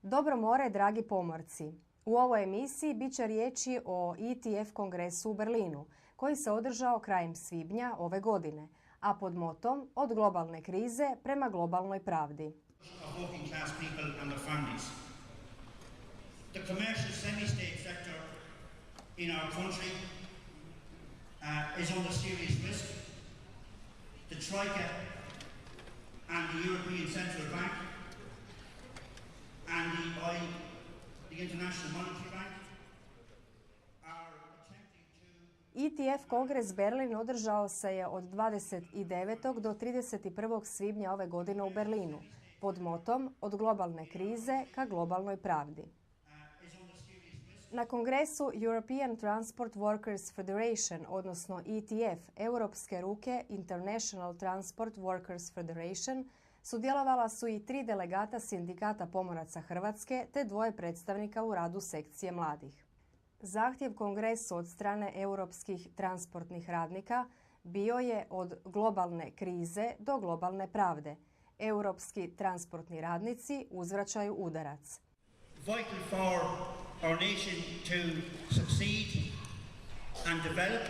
Dobro more, dragi pomorci! U ovoj emisiji bit će riječi o ETF kongresu u Berlinu, koji se održao krajem svibnja ove godine, a pod motom Od globalne krize prema globalnoj pravdi. The commercial semi-state sector in our country is under serious risk. The Troika and the European Central Bank and the International Monetary Bank are attempting to... ETF Kongres Berlin održao se je od 29. do 31. svibnja ove godine u Berlinu, pod motom Od globalne krize ka globalnoj pravdi. Na kongresu European Transport Workers Federation, odnosno ETF, Europske ruke International Transport Workers Federation, sudjelovala su i 3 delegata sindikata pomoraca Hrvatske te 2 predstavnika u radu sekcije mladih. Zahtjev kongresu od strane europskih transportnih radnika bio je od globalne krize do globalne pravde. Europski transportni radnici uzvraćaju udarac. Vital for our nation to succeed and develop.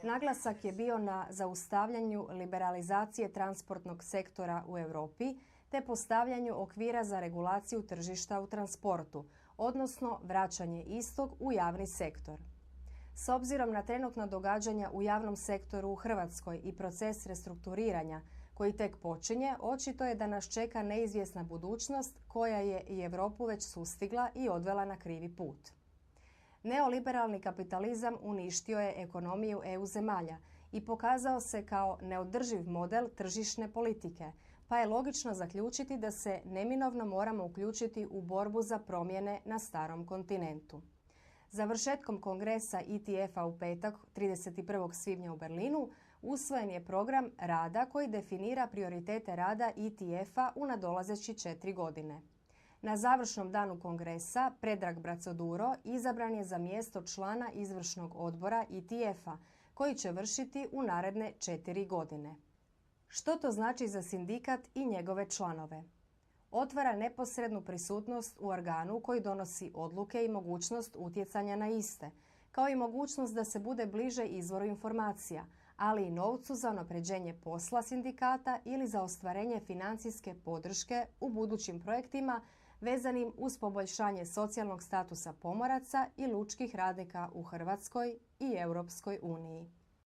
Naglasak je bio na zaustavljanju liberalizacije transportnog sektora u Europi te postavljanju okvira za regulaciju tržišta u transportu, odnosno vraćanje istog u javni sektor. S obzirom na trenutna događanja u javnom sektoru u Hrvatskoj i proces restrukturiranja koji tek počinje, očito je da nas čeka neizvjesna budućnost koja je i Europu već sustigla i odvela na krivi put. Neoliberalni kapitalizam uništio je ekonomiju EU zemalja i pokazao se kao neodrživ model tržišne politike, pa je logično zaključiti da se neminovno moramo uključiti u borbu za promjene na starom kontinentu. Završetkom kongresa ETF-a u petak 31. svibnja u Berlinu usvojen je program rada koji definira prioritete rada ETF-a u nadolazeći 4 godine. Na završnom danu kongresa Predrag Bracoduro izabran je za mjesto člana izvršnog odbora ETF-a koji će vršiti u naredne 4 godine. Što to znači za sindikat i njegove članove? Otvara neposrednu prisutnost u organu koji donosi odluke i mogućnost utjecanja na iste, kao i mogućnost da se bude bliže izvoru informacija, ali i novcu za unapređenje posla sindikata ili za ostvarenje financijske podrške u budućim projektima vezanim uz poboljšanje socijalnog statusa pomoraca i lučkih radnika u Hrvatskoj i Europskoj uniji.